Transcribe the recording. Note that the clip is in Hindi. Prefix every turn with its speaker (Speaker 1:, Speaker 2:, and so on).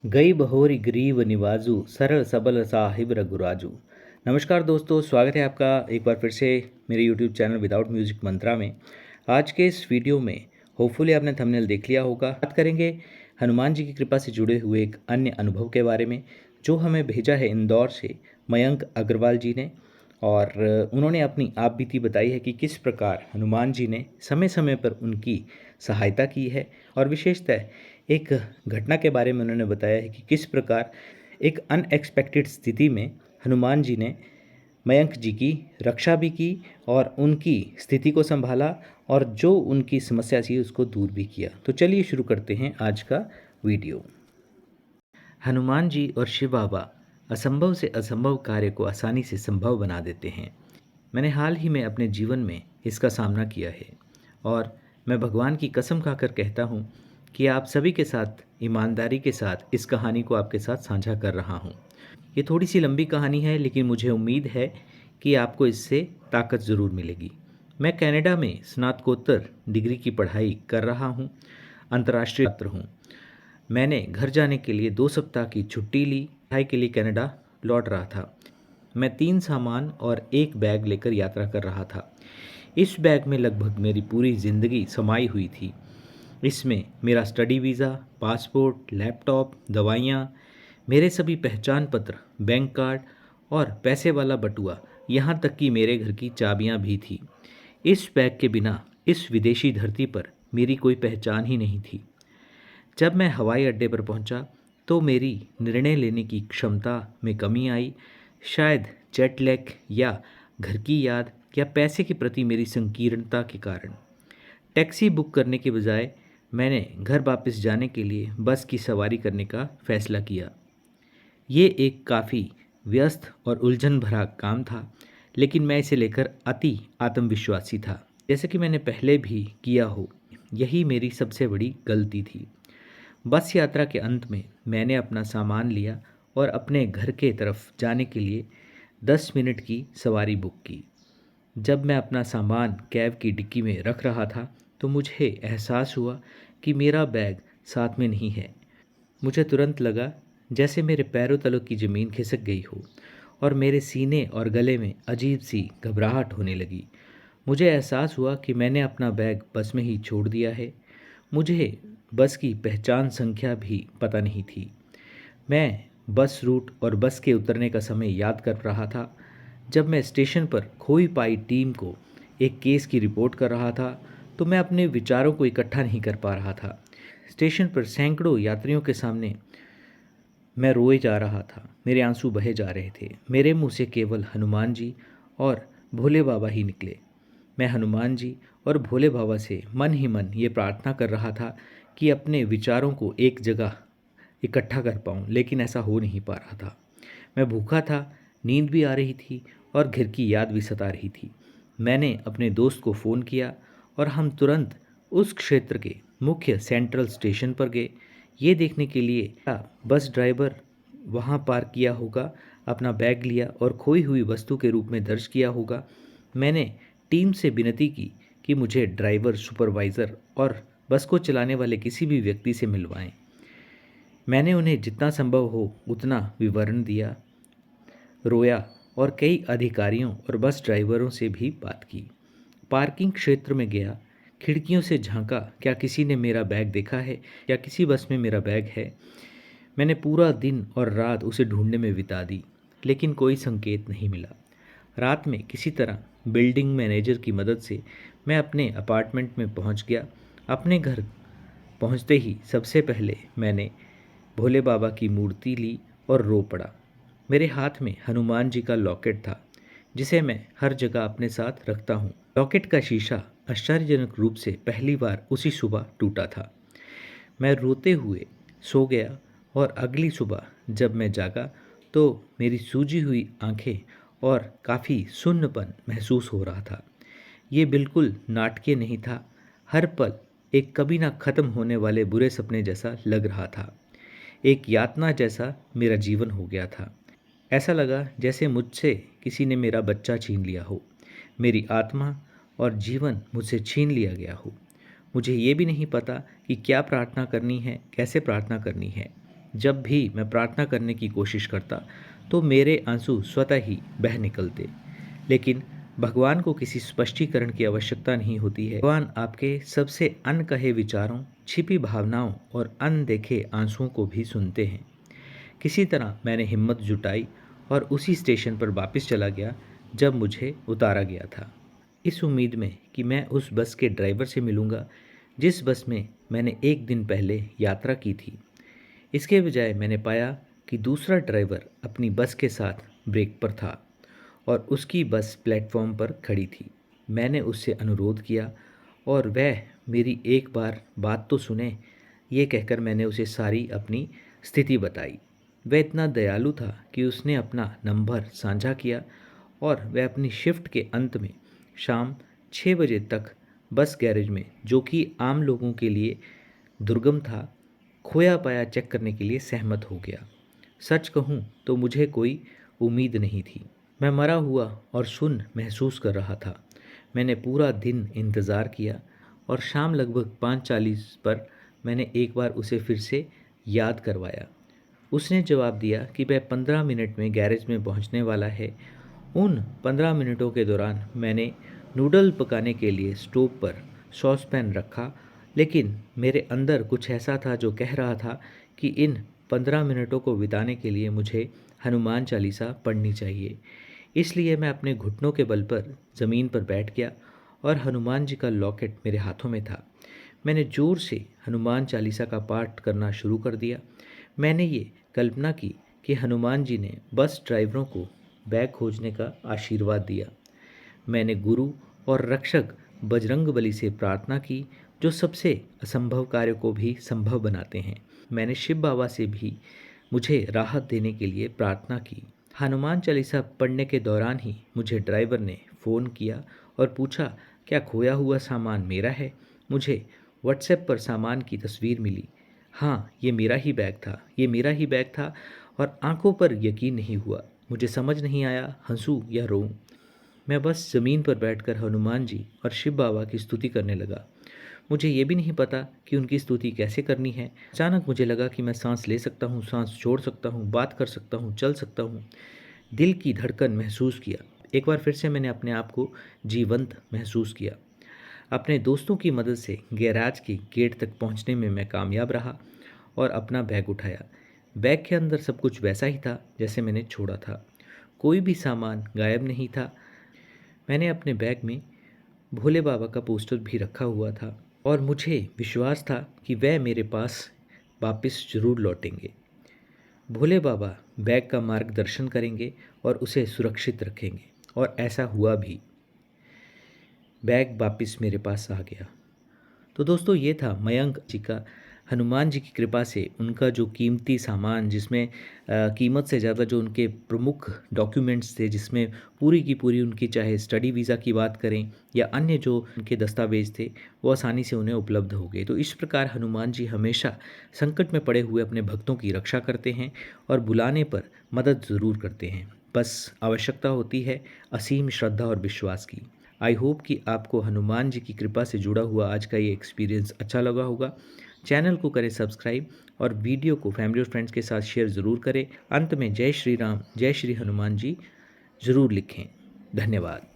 Speaker 1: गई बहोरी ग्रीव निवाजू सरल सबल साहिब रघुराजू। नमस्कार दोस्तों, स्वागत है आपका एक बार फिर से मेरे यूट्यूब चैनल विदाउट म्यूजिक मंत्रा में। आज के इस वीडियो में होपफुली आपने थंबनेल देख लिया होगा। बात करेंगे हनुमान जी की कृपा से जुड़े हुए एक अन्य अनुभव के बारे में जो हमें भेजा है इंदौर से मयंक अग्रवाल जी ने। और उन्होंने अपनी आप बीती बताई है कि किस प्रकार हनुमान जी ने समय समय पर उनकी सहायता की है। और विशेषतः एक घटना के बारे में उन्होंने बताया है कि किस प्रकार एक अनएक्सपेक्टेड स्थिति में हनुमान जी ने मयंक जी की रक्षा भी की और उनकी स्थिति को संभाला और जो उनकी समस्या थी उसको दूर भी किया। तो चलिए शुरू करते हैं आज का वीडियो। हनुमान जी और शिव बाबा असंभव से असंभव कार्य को आसानी से संभव बना देते हैं। मैंने हाल ही में अपने जीवन में इसका सामना किया है और मैं भगवान की कसम खाकर कहता हूँ कि आप सभी के साथ ईमानदारी के साथ इस कहानी को आपके साथ साझा कर रहा हूँ। ये थोड़ी सी लंबी कहानी है लेकिन मुझे उम्मीद है कि आपको इससे ताकत ज़रूर मिलेगी। मैं कनाडा में स्नातकोत्तर डिग्री की पढ़ाई कर रहा हूँ। अंतर्राष्ट्रीय छात्र हूँ। मैंने घर जाने के लिए 2 सप्ताह की छुट्टी ली। पढ़ाई के लिए कनाडा लौट रहा था। मैं 3 सामान और एक बैग लेकर यात्रा कर रहा था। इस बैग में लगभग मेरी पूरी ज़िंदगी समाई हुई थी। इसमें मेरा स्टडी वीज़ा, पासपोर्ट, लैपटॉप, दवाइयाँ, मेरे सभी पहचान पत्र, बैंक कार्ड और पैसे वाला बटुआ, यहाँ तक कि मेरे घर की चाबियाँ भी थी। इस बैग के बिना इस विदेशी धरती पर मेरी कोई पहचान ही नहीं थी। जब मैं हवाई अड्डे पर पहुंचा तो मेरी निर्णय लेने की क्षमता में कमी आई। शायद जेट लैग या घर की याद या पैसे के प्रति मेरी संकीर्णता के कारण टैक्सी बुक करने के बजाय मैंने घर वापस जाने के लिए बस की सवारी करने का फैसला किया। ये एक काफ़ी व्यस्त और उलझन भरा काम था, लेकिन मैं इसे लेकर अति आत्मविश्वासी था। जैसे कि मैंने पहले भी किया हो, यही मेरी सबसे बड़ी गलती थी। बस यात्रा के अंत में मैंने अपना सामान लिया और अपने घर के तरफ जाने के लिए 10 मिनट की सवारी बुक की। जब मैं अपना सामान कैब की डिक्की में रख रहा था तो मुझे एहसास हुआ कि मेरा बैग साथ में नहीं है। मुझे तुरंत लगा जैसे मेरे पैरों तलों की ज़मीन खिसक गई हो और मेरे सीने और गले में अजीब सी घबराहट होने लगी। मुझे एहसास हुआ कि मैंने अपना बैग बस में ही छोड़ दिया है। मुझे बस की पहचान संख्या भी पता नहीं थी। मैं बस रूट और बस के उतरने का समय याद कर रहा था। जब मैं स्टेशन पर खोई पाई टीम को एक केस की रिपोर्ट कर रहा था तो मैं अपने विचारों को इकट्ठा नहीं कर पा रहा था। स्टेशन पर सैकड़ों यात्रियों के सामने मैं रोए जा रहा था। मेरे आंसू बहे जा रहे थे। मेरे मुंह से केवल हनुमान जी और भोले बाबा ही निकले। मैं हनुमान जी और भोले बाबा से मन ही मन ये प्रार्थना कर रहा था कि अपने विचारों को एक जगह इकट्ठा कर पाऊँ, लेकिन ऐसा हो नहीं पा रहा था। मैं भूखा था, नींद भी आ रही थी और घर की याद भी सता रही थी। मैंने अपने दोस्त को फ़ोन किया और हम तुरंत उस क्षेत्र के मुख्य सेंट्रल स्टेशन पर गए, ये देखने के लिए क्या बस ड्राइवर वहाँ पार्क किया होगा, अपना बैग लिया और खोई हुई वस्तु के रूप में दर्ज किया होगा। मैंने टीम से विनती की कि मुझे ड्राइवर, सुपरवाइज़र और बस को चलाने वाले किसी भी व्यक्ति से मिलवाएं। मैंने उन्हें जितना संभव हो उतना विवरण दिया, रोया और कई अधिकारियों और बस ड्राइवरों से भी बात की। पार्किंग क्षेत्र में गया, खिड़कियों से झांका, क्या किसी ने मेरा बैग देखा है, क्या किसी बस में मेरा बैग है। मैंने पूरा दिन और रात उसे ढूंढने में बिता दी, लेकिन कोई संकेत नहीं मिला। रात में किसी तरह बिल्डिंग मैनेजर की मदद से मैं अपने अपार्टमेंट में पहुंच गया। अपने घर पहुंचते ही सबसे पहले मैंने भोले बाबा की मूर्ति ली और रो पड़ा। मेरे हाथ में हनुमान जी का लॉकेट था जिसे मैं हर जगह अपने साथ रखता हूँ। लॉकेट का शीशा आश्चर्यजनक रूप से पहली बार उसी सुबह टूटा था। मैं रोते हुए सो गया और अगली सुबह जब मैं जागा तो मेरी सूजी हुई आंखें और काफ़ी सुन्नपन महसूस हो रहा था। ये बिल्कुल नाटकीय नहीं था। हर पल एक कभी ना ख़त्म होने वाले बुरे सपने जैसा लग रहा था। एक यातना जैसा मेरा जीवन हो गया था। ऐसा लगा जैसे मुझसे किसी ने मेरा बच्चा छीन लिया हो। मेरी आत्मा और जीवन मुझसे छीन लिया गया हो। मुझे ये भी नहीं पता कि क्या प्रार्थना करनी है, कैसे प्रार्थना करनी है। जब भी मैं प्रार्थना करने की कोशिश करता तो मेरे आंसू स्वतः ही बह निकलते। लेकिन भगवान को किसी स्पष्टीकरण की आवश्यकता नहीं होती है। भगवान आपके सबसे अनकहे विचारों, छिपी भावनाओं और अनदेखे आंसुओं को भी सुनते हैं। किसी तरह मैंने हिम्मत जुटाई और उसी स्टेशन पर वापस चला गया जब मुझे उतारा गया था, इस उम्मीद में कि मैं उस बस के ड्राइवर से मिलूंगा जिस बस में मैंने एक दिन पहले यात्रा की थी। इसके बजाय मैंने पाया कि दूसरा ड्राइवर अपनी बस के साथ ब्रेक पर था और उसकी बस प्लेटफॉर्म पर खड़ी थी। मैंने उससे अनुरोध किया और वह मेरी एक बार बात तो सुने, ये कहकर मैंने उसे सारी अपनी स्थिति बताई। वह इतना दयालु था कि उसने अपना नंबर साझा किया और वह अपनी शिफ्ट के अंत में शाम 6 बजे तक बस गैरेज में, जो कि आम लोगों के लिए दुर्गम था, खोया पाया चेक करने के लिए सहमत हो गया। सच कहूँ तो मुझे कोई उम्मीद नहीं थी। मैं मरा हुआ और सुन्न महसूस कर रहा था। मैंने पूरा दिन इंतज़ार किया और शाम लगभग 5:40 पर मैंने एक बार उसे फिर से याद करवाया। उसने जवाब दिया कि वह 15 मिनट में गैरेज में पहुंचने वाला है। उन 15 मिनटों के दौरान मैंने नूडल पकाने के लिए स्टोव पर सॉस पैन रखा, लेकिन मेरे अंदर कुछ ऐसा था जो कह रहा था कि इन 15 मिनटों को बिताने के लिए मुझे हनुमान चालीसा पढ़नी चाहिए। इसलिए मैं अपने घुटनों के बल पर ज़मीन पर बैठ गया और हनुमान जी का लॉकेट मेरे हाथों में था। मैंने ज़ोर से हनुमान चालीसा का पाठ करना शुरू कर दिया। मैंने ये कल्पना की कि हनुमान जी ने बस ड्राइवरों को बैग खोजने का आशीर्वाद दिया। मैंने गुरु और रक्षक बजरंगबली से प्रार्थना की, जो सबसे असंभव कार्य को भी संभव बनाते हैं। मैंने शिव बाबा से भी मुझे राहत देने के लिए प्रार्थना की। हनुमान चालीसा पढ़ने के दौरान ही मुझे ड्राइवर ने फ़ोन किया और पूछा, क्या खोया हुआ सामान मेरा है? मुझे व्हाट्सएप पर सामान की तस्वीर मिली। हाँ, ये मेरा ही बैग था, ये मेरा ही बैग था और आंखों पर यकीन नहीं हुआ। मुझे समझ नहीं आया हंसूं या रोऊं। मैं बस ज़मीन पर बैठकर हनुमान जी और शिव बाबा की स्तुति करने लगा। मुझे ये भी नहीं पता कि उनकी स्तुति कैसे करनी है। अचानक मुझे लगा कि मैं सांस ले सकता हूँ, सांस छोड़ सकता हूँ, बात कर सकता हूँ, चल सकता हूँ। दिल की धड़कन महसूस किया। एक बार फिर से मैंने अपने आप को जीवंत महसूस किया। अपने दोस्तों की मदद से गैराज के गेट तक पहुंचने में मैं कामयाब रहा और अपना बैग उठाया। बैग के अंदर सब कुछ वैसा ही था जैसे मैंने छोड़ा था। कोई भी सामान गायब नहीं था। मैंने अपने बैग में भोले बाबा का पोस्टर भी रखा हुआ था और मुझे विश्वास था कि वह मेरे पास वापस जरूर लौटेंगे। भोले बाबा बैग का मार्गदर्शन करेंगे और उसे सुरक्षित रखेंगे, और ऐसा हुआ भी। बैग वापस मेरे पास आ गया। तो दोस्तों, ये था मयंक जी का हनुमान जी की कृपा से उनका जो कीमती सामान, जिसमें कीमत से ज़्यादा जो उनके प्रमुख डॉक्यूमेंट्स थे, जिसमें पूरी की पूरी उनकी चाहे स्टडी वीज़ा की बात करें या अन्य जो उनके दस्तावेज थे, वो आसानी से उन्हें उपलब्ध हो गए। तो इस प्रकार हनुमान जी हमेशा संकट में पड़े हुए अपने भक्तों की रक्षा करते हैं और बुलाने पर मदद ज़रूर करते हैं। बस आवश्यकता होती है असीम श्रद्धा और विश्वास की। आई होप कि आपको हनुमान जी की कृपा से जुड़ा हुआ आज का ये एक्सपीरियंस अच्छा लगा होगा। चैनल को करें सब्सक्राइब और वीडियो को फैमिली और फ्रेंड्स के साथ शेयर ज़रूर करें। अंत में जय श्री राम, जय श्री हनुमान जी ज़रूर लिखें। धन्यवाद।